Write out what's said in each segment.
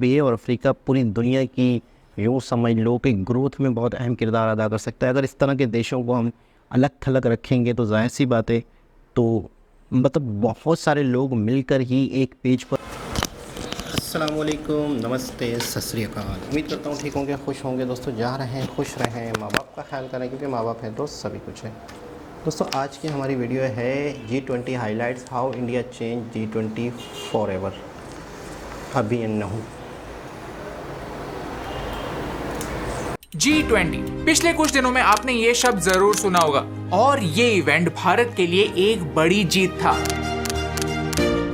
भी है और अफ्रीका पूरी दुनिया की यूँ समझ लो कि ग्रोथ में बहुत अहम किरदार अदा कर सकता है। अगर इस तरह के देशों को हम अलग थलग रखेंगे तो जाहिर सी बात है, तो मतलब बहुत सारे लोग मिलकर ही एक पेज पर। अस्सलाम वालेकुम, नमस्ते, सत श्री अकाल। उम्मीद करता हूँ ठीक होंगे, खुश होंगे। दोस्तों जा रहे हैं, खुश रहें, माँ बाप का ख्याल करें, क्योंकि माँ बाप हैं तो सभी कुछ है। दोस्तों आज की हमारी वीडियो है G20 highlights, how India change G20 for ever, अभी एंड नहू। G20 पिछले कुछ दिनों में आपने ये शब्द जरूर सुना होगा और ये इवेंट भारत के लिए एक बड़ी जीत था।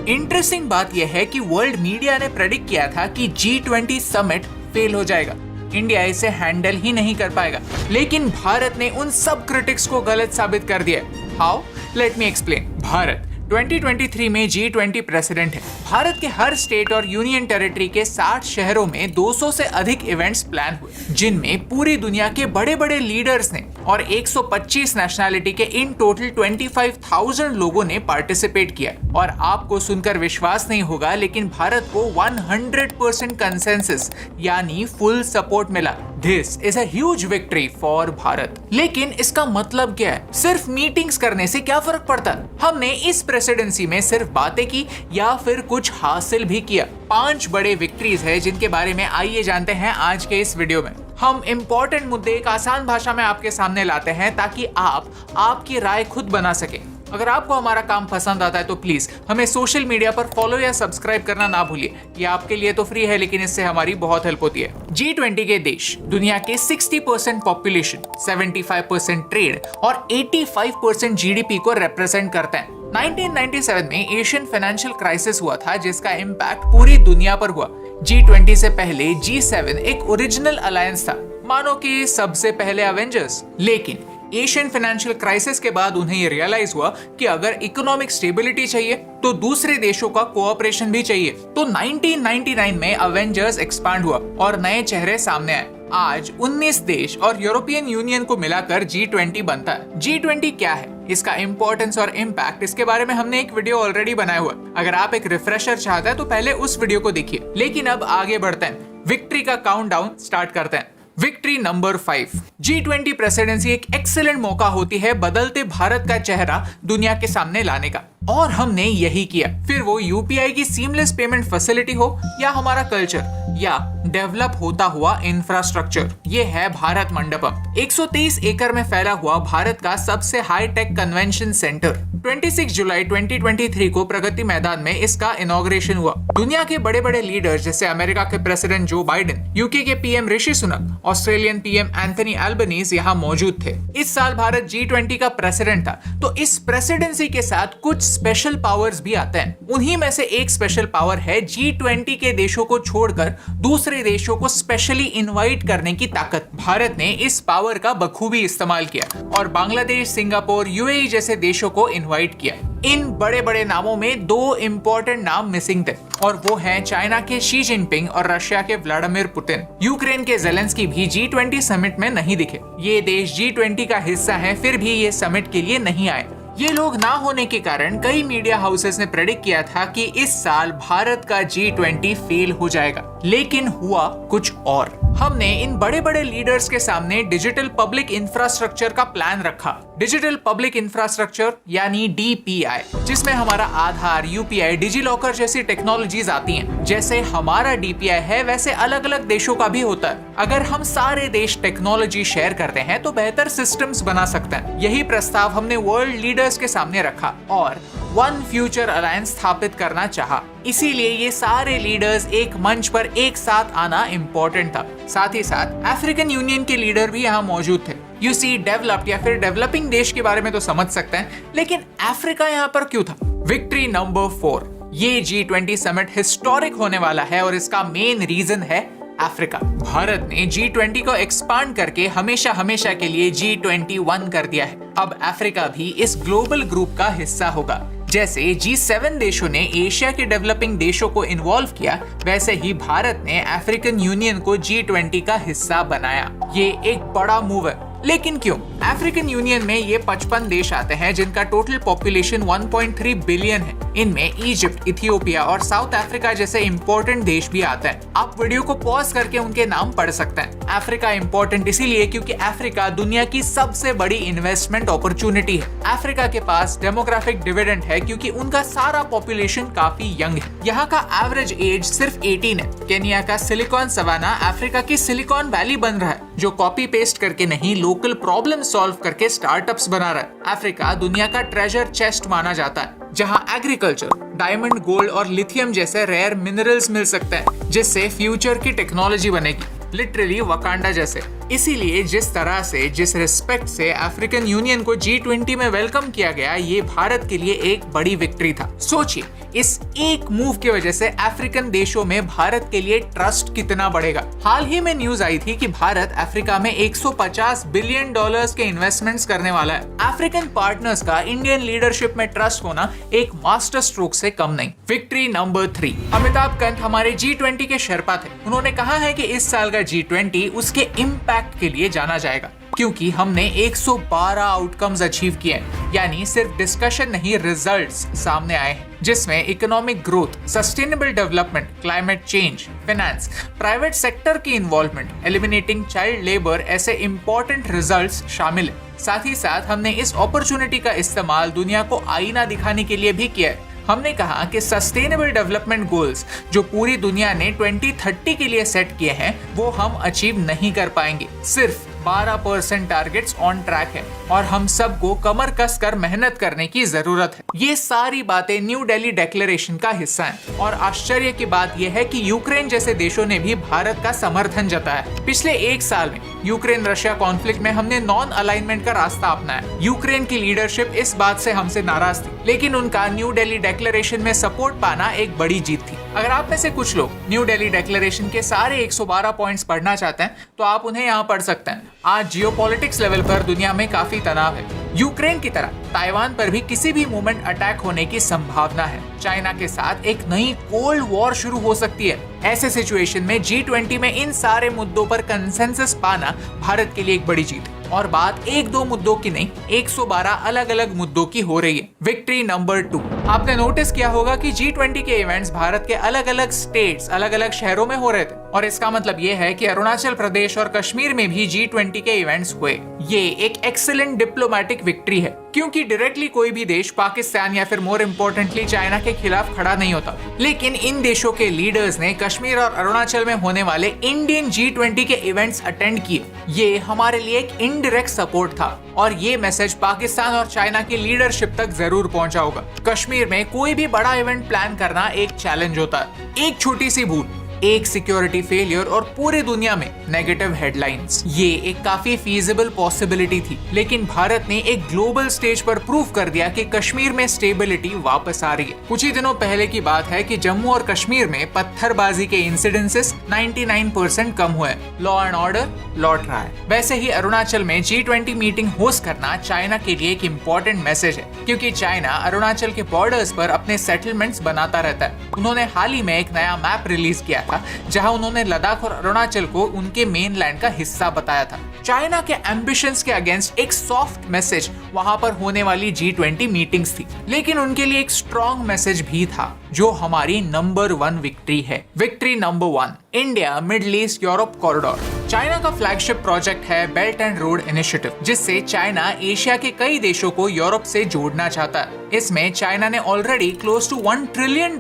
इंटरेस्टिंग बात यह है कि वर्ल्ड मीडिया ने प्रेडिक्ट किया था कि G20 समिट फेल हो जाएगा, इंडिया इसे हैंडल ही नहीं कर पाएगा, लेकिन भारत ने उन सब क्रिटिक्स को गलत साबित कर दिया। How? Let me explain. Bharat 2023 में G20 प्रेसिडेंट है। भारत के हर स्टेट और यूनियन टेरिटरी के 60 शहरों में 200 से अधिक इवेंट्स प्लान हुए, जिनमें पूरी दुनिया के बड़े बड़े लीडर्स ने और 125 नेशनैलिटी के इन टोटल 25,000 लोगों ने पार्टिसिपेट किया। और आपको सुनकर विश्वास नहीं होगा, लेकिन भारत को 100% कंसेंसस यानी फुल सपोर्ट मिला। This is a huge victory for Bharat. लेकिन इसका मतलब क्या है? सिर्फ मीटिंग्स करने से क्या फर्क पड़ता है? हमने इस प्रेसिडेंसी में सिर्फ बातें की या फिर कुछ हासिल भी किया? 5 बड़े विक्ट्रीज है जिनके बारे में आइए जानते हैं आज के इस वीडियो में। हम इंपॉर्टेंट मुद्दे एक आसान भाषा में आपके सामने लाते हैं ताकि आप आपकी राय खुद बना सके। अगर आपको हमारा काम पसंद आता है तो प्लीज हमें सोशल मीडिया पर फॉलो या सब्सक्राइब करना ना भूलिए। ये आपके लिए तो फ्री है, लेकिन इससे हमारी बहुत हेल्प होती है। G20 के देश दुनिया के 60% पॉपुलेशन, 75% ट्रेड और 85% GDP को रिप्रेजेंट करते हैं। 1997 में एशियन फाइनेंशियल क्राइसिस हुआ था, जिसका इम्पैक्ट पूरी दुनिया पर हुआ। G20 से पहले G7 एक ओरिजिनल अलायंस था, मानो कि सबसे पहले अवेंजर्स। लेकिन एशियन फाइनेंशियल क्राइसिस के बाद उन्हें ये रियलाइज हुआ कि अगर इकोनॉमिक स्टेबिलिटी चाहिए तो दूसरे देशों का कोऑपरेशन भी चाहिए। तो 1999 में अवेंजर्स एक्सपांड हुआ और नए चेहरे सामने आए। आज 19 देश और यूरोपियन यूनियन को मिलाकर G20 बनता है। G20 क्या है, इसका इंपॉर्टेंस और इम्पैक्ट, इसके बारे में हमने एक वीडियो ऑलरेडी बनाया हुआ है। अगर आप एक रिफ्रेशर चाहते हैं तो पहले उस वीडियो को देखिए। लेकिन अब आगे बढ़ते हैं, विक्ट्री का काउंटडाउन स्टार्ट करते हैं। Victory number 5। G20 प्रेसिडेंसी एक एक्सीलेंट मौका होती है बदलते भारत का चेहरा दुनिया के सामने लाने का, और हमने यही किया। फिर वो यूपीआई की सीमलेस पेमेंट फैसिलिटी हो या हमारा कल्चर या डेवलप होता हुआ इंफ्रास्ट्रक्चर, ये है भारत मंडपम। 123 एकड़ में फैला हुआ भारत का सबसे हाई टेक कन्वेंशन सेंटर। 26 जुलाई 2023 को प्रगति मैदान में इसका इनॉग्रेशन हुआ। दुनिया के बड़े बड़े लीडर्स जैसे अमेरिका के प्रेसिडेंट जो बाइडेन, यूके के PM Rishi Sunak, Australian PM Anthony Albanese यहाँ मौजूद थे। इस साल भारत G20 का प्रेसिडेंट था, तो इस प्रेसिडेंसी के साथ कुछ स्पेशल पावर्स भी आते हैं। उन्हीं में से एक स्पेशल पावर है G20 के देशों को छोड़कर दूसरे देशों को स्पेशली इनवाइट करने की ताकत। भारत ने इस पावर का बखूबी इस्तेमाल किया और बांग्लादेश, सिंगापुर, यूएई जैसे देशों को इनवाइट किया। इन बड़े बड़े नामों में 2 इंपॉर्टेंट नाम मिसिंग थे, और वो हैं चाइना के शी जिनपिंग और रशिया के व्लादिमीर पुतिन। यूक्रेन के ज़ेलेंस्की भी G20 समिट में नहीं दिखे। ये देश G20 का हिस्सा है, फिर भी ये समिट के लिए नहीं आए। ये लोग ना होने के कारण कई मीडिया हाउसेस ने प्रेडिक्ट किया था कि इस साल भारत का G20 फेल हो जाएगा, लेकिन हुआ कुछ और। हमने इन बड़े बड़े लीडर्स के सामने डिजिटल पब्लिक इंफ्रास्ट्रक्चर का प्लान रखा। डिजिटल पब्लिक इंफ्रास्ट्रक्चर यानी DPI, जिसमें हमारा आधार, UPI, डिजिलॉकर जैसी टेक्नोलॉजीज आती हैं। जैसे हमारा DPI है, वैसे अलग अलग देशों का भी होता है। अगर हम सारे देश टेक्नोलॉजी शेयर करते हैं तो बेहतर सिस्टम्स बना सकते हैं। यही प्रस्ताव हमने वर्ल्ड लीडर्स के सामने रखा और वन फ्यूचर अलायंस स्थापित करना चाहा। इसीलिए ये सारे लीडर्स एक मंच पर एक साथ आना इम्पोर्टेंट था। साथ ही साथ अफ्रीकन यूनियन के लीडर भी यहाँ मौजूद थे। यूसी डेवलप्ड या फिर डेवलपिंग देश के बारे में तो समझ सकते हैं, लेकिन अफ्रीका यहाँ पर क्यों था? Victory number 4। ये G20 समिट हिस्टोरिक होने वाला है और इसका मेन रीजन है अफ्रीका। भारत ने G20 को एक्सपांड करके हमेशा हमेशा के लिए G21 कर दिया है। अब अफ्रीका भी इस ग्लोबल ग्रुप का हिस्सा होगा। जैसे G7 देशों ने एशिया के डेवलपिंग देशों को इन्वॉल्व किया, वैसे ही भारत ने अफ्रीकन यूनियन को G20 का हिस्सा बनाया। ये एक बड़ा मूव है। लेकिन क्यों? अफ्रीकन यूनियन में ये 55 देश आते हैं जिनका टोटल पॉपुलेशन 1.3 बिलियन है। इनमें इजिप्ट, इथियोपिया और साउथ अफ्रीका जैसे इंपॉर्टेंट देश भी आते हैं। आप वीडियो को पॉज करके उनके नाम पढ़ सकते हैं। अफ्रीका इंपॉर्टेंट इसीलिए क्योंकि अफ्रीका दुनिया की सबसे बड़ी इन्वेस्टमेंट अपॉर्चुनिटी है। अफ्रीका के पास डेमोग्राफिक डिविडेंड है क्योंकि उनका सारा पॉपुलेशन काफी यंग है। यहाँ का एवरेज एज सिर्फ 18 है। केनिया का सिलिकॉन सवाना अफ्रीका की सिलिकॉन वैली बन रहा है, जो कॉपी पेस्ट करके नहीं, लोकल प्रॉब्लम सॉल्व करके स्टार्टअप्स बना रहा है। अफ्रीका दुनिया का ट्रेजर चेस्ट माना जाता है, जहां एग्रीकल्चर, डायमंड, गोल्ड और लिथियम जैसे रेयर मिनरल्स मिल सकते हैं, जिससे फ्यूचर की टेक्नोलॉजी बनेगी, लिटरली वकांडा जैसे। इसीलिए जिस तरह से, जिस रिस्पेक्ट से अफ्रीकन यूनियन को G20 में वेलकम किया गया, ये भारत के लिए एक बड़ी विक्ट्री था। सोचिए, इस एक मूव की वजह से अफ्रीकन देशों में भारत के लिए ट्रस्ट कितना बढ़ेगा। हाल ही में न्यूज आई थी कि भारत अफ्रीका में $150 बिलियन के इन्वेस्टमेंट्स करने वाला है। अफ्रीकन पार्टनर्स का इंडियन लीडरशिप में ट्रस्ट होना एक मास्टर स्ट्रोक से कम नहीं। विक्ट्री नंबर 3, अमिताभ कांत हमारे G20 के शेरपा थे। उन्होंने कहा है कि इस साल का G20 उसके इम्पैक्ट के लिए जाना जाएगा, क्योंकि हमने 112 आउटकम्स अचीव किए हैं। यानी सिर्फ डिस्कशन नहीं, रिजल्ट्स सामने आए हैं, जिसमें economic growth, sustainable development, climate change, finance, private sector की इन्वॉल्वमेंट, एलिमिनेटिंग चाइल्ड लेबर ऐसे इंपॉर्टेंट रिजल्ट्स शामिल है। साथ ही साथ हमने इस अपॉर्चुनिटी का इस्तेमाल दुनिया को आईना दिखाने के लिए भी किया है। हमने कहा कि सस्टेनेबल डेवलपमेंट गोल्स जो पूरी दुनिया ने 2030 के लिए सेट किए हैं, वो हम अचीव नहीं कर पाएंगे। सिर्फ 12% टारगेट्स ऑन ट्रैक है और हम सबको कमर कस कर मेहनत करने की जरूरत है। ये सारी बातें न्यू दिल्ली डिक्लेरेशन का हिस्सा हैं। और आश्चर्य की बात यह है कि यूक्रेन जैसे देशों ने भी भारत का समर्थन जताया। पिछले एक साल में यूक्रेन रशिया कॉन्फ्लिक्ट में हमने नॉन अलाइनमेंट का रास्ता अपनाया। यूक्रेन की लीडरशिप इस बात से हमसे नाराज थी, लेकिन उनका न्यू दिल्ली डिक्लेरेशन में सपोर्ट पाना एक बड़ी जीत थी। अगर आप में से कुछ लोग न्यू दिल्ली डिक्लेरेशन के सारे 112 पॉइंट्स पढ़ना चाहते हैं, तो आप उन्हें यहाँ पढ़ सकते हैं। आज जियोपॉलिटिक्स लेवल पर दुनिया में काफी तनाव है। यूक्रेन की तरह ताइवान पर भी किसी भी मोमेंट अटैक होने की संभावना है। चाइना के साथ एक नई कोल्ड वॉर शुरू हो सकती है। ऐसे सिचुएशन में G20 में इन सारे मुद्दों पर कंसेंसस पाना भारत के लिए एक बड़ी जीत है। और बात एक दो मुद्दों की नहीं, 112 अलग अलग मुद्दों की हो रही है। विक्ट्री नंबर 2, आपने नोटिस किया होगा कि G20 के इवेंट्स भारत के अलग अलग स्टेट्स, अलग अलग शहरों में हो रहे थे। और इसका मतलब ये है कि अरुणाचल प्रदेश और कश्मीर में भी G20 के इवेंट्स हुए। ये एक एक्सीलेंट डिप्लोमेटिक विक्ट्री है, क्योंकि डायरेक्टली कोई भी देश पाकिस्तान या फिर मोर इम्पोर्टेंटली चाइना के खिलाफ खड़ा नहीं होता। लेकिन इन देशों के लीडर्स ने कश्मीर और अरुणाचल में होने वाले इंडियन G20 के इवेंट्स अटेंड किए। ये हमारे लिए एक इनडायरेक्ट सपोर्ट था और ये मैसेज पाकिस्तान और चाइना की लीडरशिप तक जरूर पहुंचा होगा। कश्मीर में कोई भी बड़ा इवेंट प्लान करना एक चैलेंज होता है। एक छोटी सी भूल, एक सिक्योरिटी फेलियर और पूरी दुनिया में नेगेटिव हेडलाइंस। ये एक काफी फीजिबल पॉसिबिलिटी थी, लेकिन भारत ने एक ग्लोबल स्टेज पर प्रूव कर दिया कि कश्मीर में स्टेबिलिटी वापस आ रही है। कुछ ही दिनों पहले की बात है कि जम्मू और कश्मीर में पत्थरबाजी के इंसिडेंसेस 99% कम हुए। लॉ एंड ऑर्डर लौट रहा है। वैसे ही अरुणाचल में G20 मीटिंग होस्ट करना चाइना के लिए एक इम्पोर्टेंट मैसेज है, क्योंकि चाइना अरुणाचल के बॉर्डर्स पर अपने सेटलमेंट्स बनाता रहता है। उन्होंने हाल ही में एक नया मैप रिलीज किया था, जहां उन्होंने लद्दाख और अरुणाचल को उनके मेनलैंड का हिस्सा बताया था। चाइना के एम्बिशंस के अगेंस्ट एक सॉफ्ट मैसेज वहां पर होने वाली G20 मीटिंग्स थी, लेकिन उनके लिए एक स्ट्रॉन्ग मैसेज भी था, जो हमारी नंबर 1 विक्ट्री है। Victory number 1, India middle east Europe corridor. China का फ्लैगशिप प्रोजेक्ट है बेल्ट एंड रोड इनिशिएटिव, जिससे चाइना एशिया के कई देशों को यूरोप से जोड़ना चाहता है। इसमें चाइना ने already close to $1 trillion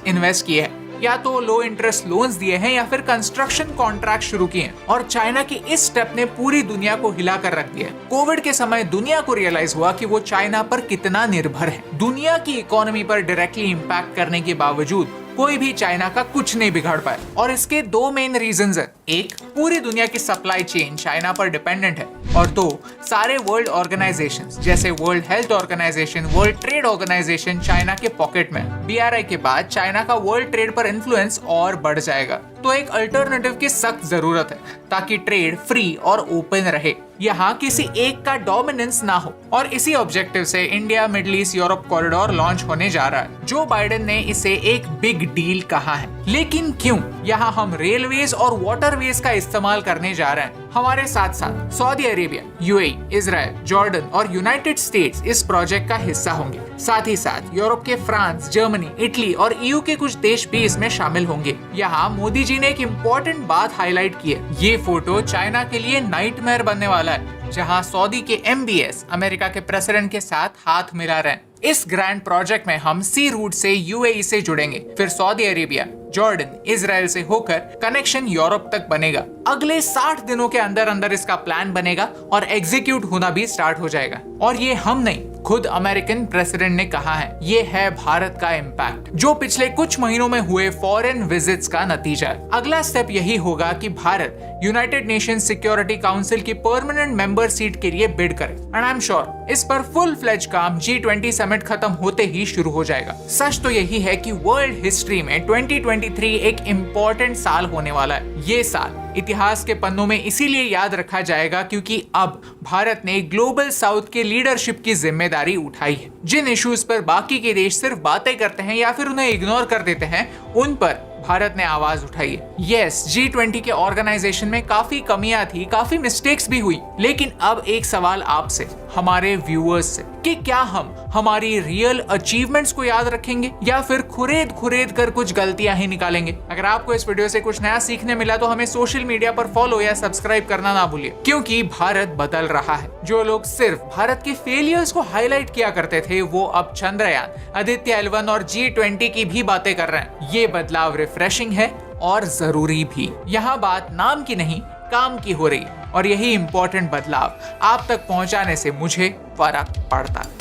invest किए हैं। या तो लो इंटरेस्ट लोन्स दिए हैं या फिर कंस्ट्रक्शन कॉन्ट्रैक्ट शुरू किए हैं। और चाइना की इस स्टेप ने पूरी दुनिया को हिला कर रख दिया। कोविड के समय दुनिया को रियलाइज हुआ कि वो चाइना पर कितना निर्भर है। दुनिया की इकोनॉमी पर डायरेक्टली इंपैक्ट करने के बावजूद कोई भी चाइना का कुछ नहीं बिगाड़ पाया। और इसके 2 मेन रीजंस हैं। एक, पूरी दुनिया की सप्लाई चेन चाइना पर डिपेंडेंट है। और 2, सारे वर्ल्ड ऑर्गेनाइजेशंस जैसे world health organization, world trade organization China के पॉकेट में। BRI के बाद चाइना का वर्ल्ड ट्रेड पर इन्फ्लुएंस और बढ़ जाएगा। तो एक अल्टरनेटिव की सख्त जरूरत है, ताकि ट्रेड फ्री और ओपन रहे, यहाँ किसी एक का डोमिनेंस ना हो। और इसी ऑब्जेक्टिव से India middle east Europe corridor launch होने जा रहा है। जो बाइडेन ने इसे एक बिग डील कहा है। लेकिन क्यों यहाँ हम रेलवेज और वाटरवेज का इस्तेमाल करने जा रहे हैं? हमारे साथ साथ Saudi Arabia, UAE, Israel, Jordan और यूनाइटेड स्टेट्स इस प्रोजेक्ट का हिस्सा होंगे। साथ ही साथ यूरोप के फ्रांस, जर्मनी, इटली और ईयू के कुछ देश भी इसमें शामिल होंगे। यहाँ मोदी जी ने एक इम्पोर्टेंट बात हाईलाइट की है। ये फोटो चाइना के लिए नाइटमेयर बनने वाला है, जहाँ सऊदी के MBS अमेरिका के प्रेसिडेंट के साथ हाथ मिला रहे हैं। इस ग्रैंड प्रोजेक्ट में हम सी रूट से यूएई से जुड़ेंगे, फिर सऊदी अरेबिया, जॉर्डन, इजराइल से होकर कनेक्शन यूरोप तक बनेगा। अगले 60 दिनों के अंदर अंदर इसका प्लान बनेगा और एग्जीक्यूट होना भी स्टार्ट हो जाएगा। और ये हम नहीं, खुद अमेरिकन प्रेसिडेंट ने कहा है। ये है भारत का इम्पैक्ट, जो पिछले कुछ महीनों में हुए फॉरेन विजिट्स का नतीजा है। अगला स्टेप यही होगा कि Bharat United Nations security council की परमानेंट मेंबर सीट के लिए बिड करे। एंड आई एम श्योर इस पर फुल फ्लेज काम G20 समिट खत्म होते ही शुरू हो जाएगा। सच तो यही है कि वर्ल्ड हिस्ट्री में 2023 एक इम्पोर्टेंट साल होने वाला है। ये साल इतिहास के पन्नों में इसीलिए याद रखा जाएगा क्योंकि अब भारत ने ग्लोबल साउथ के लीडरशिप की जिम्मेदारी उठाई है। जिन इश्यूज पर बाकी के देश सिर्फ बातें करते हैं या फिर उन्हें इग्नोर कर देते हैं, उन पर भारत ने आवाज उठाई है। यस, G20 के ऑर्गेनाइजेशन में काफी कमियां थी, काफी मिस्टेक्स भी हुई, लेकिन अब एक सवाल आपसे, हमारे व्यूअर्स से, कि क्या हम हमारी रियल अचीवमेंट्स को याद रखेंगे या फिर खुरेद कर कुछ गलतियां ही निकालेंगे? अगर आपको इस वीडियो से कुछ नया सीखने मिला तो हमें सोशल मीडिया पर फॉलो या सब्सक्राइब करना ना भूलिए, क्योंकि भारत बदल रहा है। जो लोग सिर्फ भारत के फेलियर्स को हाईलाइट किया करते थे, वो अब चंद्रयान, आदित्य L1 और G20 की भी बातें कर रहे हैं। ये बदलाव रिफ्रेशिंग है और जरूरी भी। यहाँ बात नाम की नहीं, काम की हो रही, और यही इंपॉर्टेंट बदलाव आप तक पहुंचाने से मुझे फर्क पड़ता है।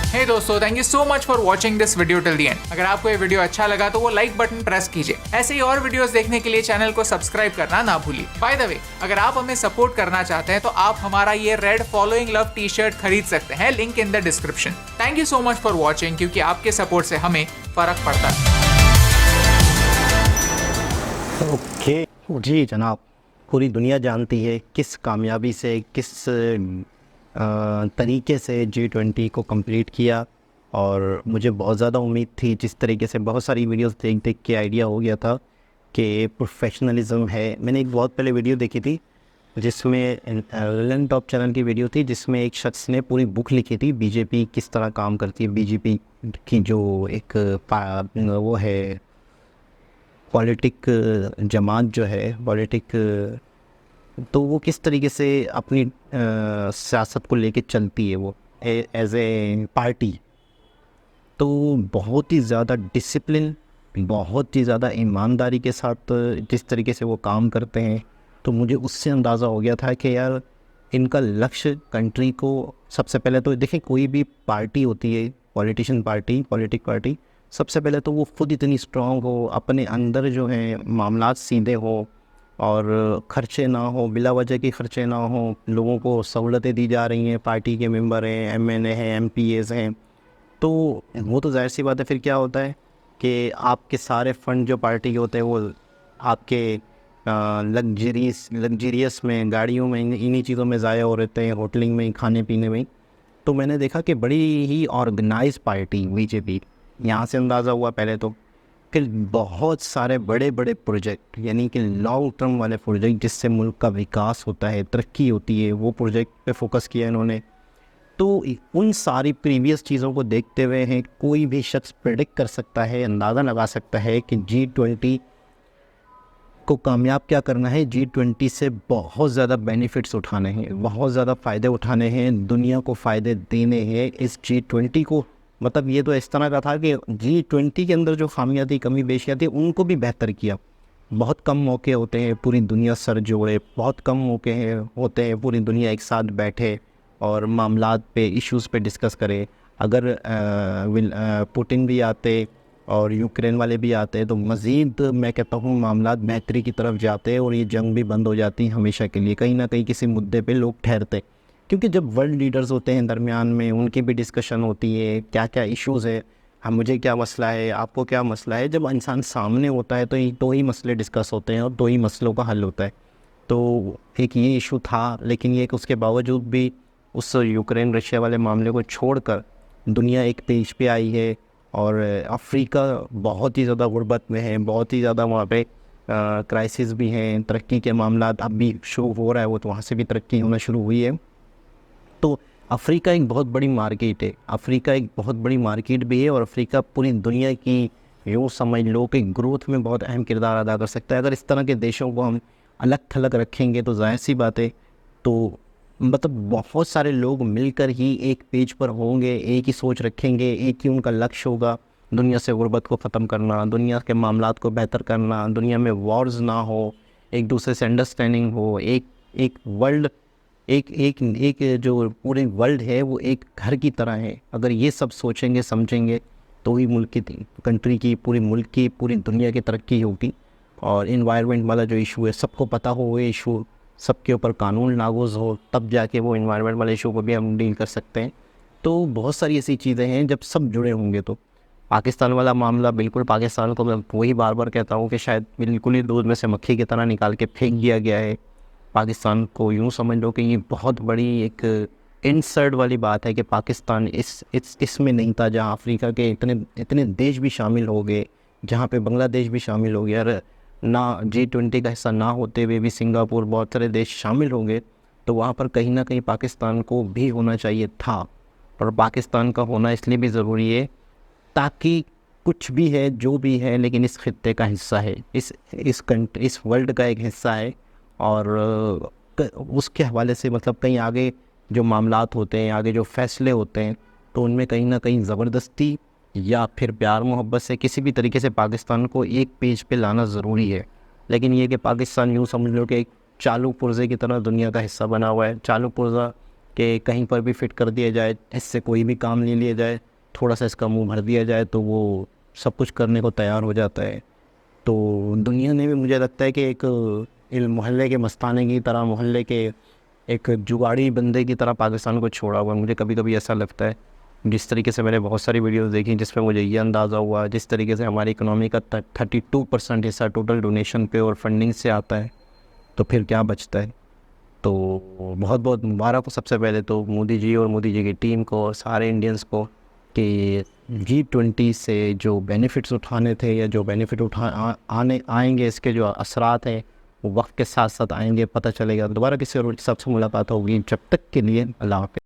हे दोस्तों, thank you so much for watching this video till the end. अगर आपको ये वीडियो अच्छा लगा तो वो लाइक बटन प्रेस कीजिए। ऐसे ही और वीडियोस देखने के लिए चैनल को सब्सक्राइब करना ना भूलिए। बाय द वे, अगर आप हमें सपोर्ट करना चाहते हैं तो आप हमारा ये रेड फॉलोइंग लव टी-शर्ट खरीद सकते हैं, link in the description. Thank you so much for watching, क्योंकि आपके सपोर्ट से हमें फर्क पड़ता है। ओके जी जनाब, पूरी दुनिया जानती है किस कामयाबी से, किस तरीके से G20 को कंप्लीट किया, और मुझे बहुत ज़्यादा उम्मीद थी। जिस तरीके से बहुत सारी वीडियोस देख के आइडिया हो गया था कि प्रोफेशनलिज्म है। मैंने एक बहुत पहले वीडियो देखी थी जिसमें रिलायंस टॉप चैनल की वीडियो थी, जिसमें एक शख्स ने पूरी बुक लिखी थी बीजेपी किस तरह काम करती है। बीजेपी की जो एक वो है पॉलिटिक जमात जो है, पॉलिटिक, तो वो किस तरीके से अपनी सियासत को लेके चलती है, वो एज ए पार्टी। तो बहुत ही ज़्यादा डिसिप्लिन, बहुत ही ज़्यादा ईमानदारी के साथ जिस तरीके से वो काम करते हैं, तो मुझे उससे अंदाज़ा हो गया था कि यार इनका लक्ष्य कंट्री को, सबसे पहले तो देखें कोई भी पार्टी होती है, पॉलिटिशियन पार्टी, पॉलिटिक पार्टी, सबसे पहले तो वो खुद इतनी स्ट्रॉन्ग हो, अपने अंदर जो है मामलात सीधे हो और खर्चे ना हो, बिला वजह के खर्चे ना हो, लोगों को सहूलतें दी जा रही हैं, पार्टी के मेंबर हैं, MNA हैं, MPAs हैं, तो वो तो जाहिर सी बात है। फिर क्या होता है कि आपके सारे फंड जो पार्टी के होते हैं वो आपके लग्जरियस में, गाड़ियों में, इन्हीं चीज़ों में ज़ाया हो रहते हैं, होटलिंग में, खाने पीने में। तो मैंने देखा कि बड़ी ही ऑर्गेनाइज पार्टी बीजेपी, यहाँ से अंदाज़ा हुआ पहले तो कि बहुत सारे बड़े बड़े प्रोजेक्ट, यानी कि लॉन्ग टर्म वाले प्रोजेक्ट जिससे मुल्क का विकास होता है, तरक्की होती है, वो प्रोजेक्ट पे फोकस किया इन्होंने। तो उन सारी प्रीवियस चीज़ों को देखते हुए हैं कोई भी शख्स प्रेडिक्ट कर सकता है, अंदाज़ा लगा सकता है कि G20 को कामयाब क्या करना है, G20 से बहुत ज़्यादा बेनिफिट्स उठाने हैं, बहुत ज़्यादा फ़ायदे उठाने हैं, दुनिया को फ़ायदे देने हैं इस G20 को। मतलब ये तो इस तरह का था कि G20 के अंदर जो खामियां थी, कमी बेशियाँ थी, उनको भी बेहतर किया। बहुत कम मौके होते हैं पूरी दुनिया सर जोड़े, बहुत कम मौके होते हैं पूरी दुनिया एक साथ बैठे और मामलात पे, इश्यूज़ पे डिस्कस करे। अगर पुतिन भी आते और यूक्रेन वाले भी आते तो मज़ीद मैं कहता हूँ मामलात बेहतरी की तरफ जाते और ये जंग भी बंद हो जाती हमेशा के लिए। कहीं ना कहीं किसी मुद्दे पे लोग ठहरते, क्योंकि जब वर्ल्ड लीडर्स होते हैं दरमियान में, उनकी भी डिस्कशन होती है, क्या क्या इश्यूज़ है, हम, मुझे क्या मसला है, आपको क्या मसला है। जब इंसान सामने होता है तो दो ही मसले डिस्कस होते हैं और दो ही मसलों का हल होता है। तो एक ये इशू था, लेकिन ये कि उसके बावजूद भी उस यूक्रेन रशिया वाले मामले को छोड़कर दुनिया एक पेज पे आई है और अफ्रीका बहुत ही ज़्यादा गुर्बत में है, बहुत ही ज़्यादा वहाँ पे क्राइसिस भी हैं, तरक्की के मामला अब भी शुरू हो रहा है, वो तो वहाँ से भी तरक्की होना शुरू हुई है। तो अफ्रीका एक बहुत बड़ी मार्केट है, अफ्रीका एक बहुत बड़ी मार्केट भी है और अफ्रीका पूरी दुनिया की यूँ समझ लो कि ग्रोथ में बहुत अहम किरदार अदा कर सकता है। अगर इस तरह के देशों को हम अलग थलग रखेंगे तो जाहिर सी बात है, तो मतलब बहुत सारे लोग मिलकर ही एक पेज पर होंगे, एक ही सोच रखेंगे, एक ही उनका लक्ष्य होगा, दुनिया से गुर्बत को ख़त्म करना, दुनिया के मामलात को बेहतर करना, दुनिया में वॉर्स ना हो, एक दूसरे से अंडरस्टैंडिंग हो, एक वर्ल्ड एक जो पूरे वर्ल्ड है वो एक घर की तरह है। अगर ये सब सोचेंगे समझेंगे तो ही मुल्क की कंट्री की पूरी मुल्क की पूरी दुनिया की तरक्की होगी। और इन्वायरमेंट वाला जो इशू है सबको पता हो, वो इशू सबके ऊपर कानून नागुज़ हो, तब जाके वो इन्वायरमेंट वाले इशू को भी हम डील कर सकते हैं। तो बहुत सारी ऐसी चीज़ें हैं जब सब जुड़े होंगे। तो पाकिस्तान वाला मामला, बिल्कुल पाकिस्तान को मैं वही बार बार कहता हूँ कि शायद बिल्कुल ही दूध में से मक्खी की तरह निकाल के फेंक दिया गया है। पाकिस्तान को यूँ समझ लो कि ये बहुत बड़ी एक इंसल्ट वाली बात है कि पाकिस्तान इसमें नहीं था, जहाँ अफ्रीका के इतने देश भी शामिल हो गए, जहाँ पे बांग्लादेश भी शामिल हो गया। और ना G20 का हिस्सा ना होते हुए भी सिंगापुर, बहुत सारे देश शामिल हो गए, तो वहाँ पर कहीं ना कहीं पाकिस्तान को भी होना चाहिए था। और पाकिस्तान का होना इसलिए भी ज़रूरी है ताकि कुछ भी है जो भी है, लेकिन इस खित्ते का हिस्सा है, इस वर्ल्ड का एक हिस्सा है। और उसके हवाले से मतलब कहीं आगे जो मामलात होते हैं, आगे जो फ़ैसले होते हैं, तो उनमें कहीं ना कहीं ज़बरदस्ती या फिर प्यार मोहब्बत से किसी भी तरीके से पाकिस्तान को एक पेज पे लाना ज़रूरी है। लेकिन ये कि पाकिस्तान यूँ समझ लो कि एक चालू पुर्ज़े की तरह दुनिया का हिस्सा बना हुआ है। चालू पुर्ज़ा के कहीं पर भी फिट कर दिया जाए, इससे कोई भी काम ले लिया जाए, थोड़ा सा इसका मुंह भर दिया जाए तो वो सब कुछ करने को तैयार हो जाता है। तो दुनिया ने भी मुझे लगता है कि एक मोहल्ले के मस्ताने की तरह, मोहल्ले के एक जुगाड़ी बंदे की तरह पाकिस्तान को छोड़ा हुआ है। मुझे कभी कभी ऐसा लगता है, जिस तरीके से मैंने बहुत सारी वीडियोस देखी जिसमें मुझे ये अंदाज़ा हुआ, जिस तरीके से हमारी इकनॉमी का 32% हिस्सा टोटल डोनेशन पे और फंडिंग से आता है, तो फिर क्या बचता है। तो बहुत बहुत मुबारक हो सबसे पहले तो मोदी जी और मोदी जी की टीम को और सारे इंडियंस को कि G20 से जो बेनिफिट्स उठाने थे या जो बेनिफिट आएंगे, इसके जो असरात हैं वो वक्त के साथ साथ आएंगे, पता चलेगा। दोबारा किसी और सबसे मुलाकात होगी, जब तक के लिए अल्लाह हाफ़िज़।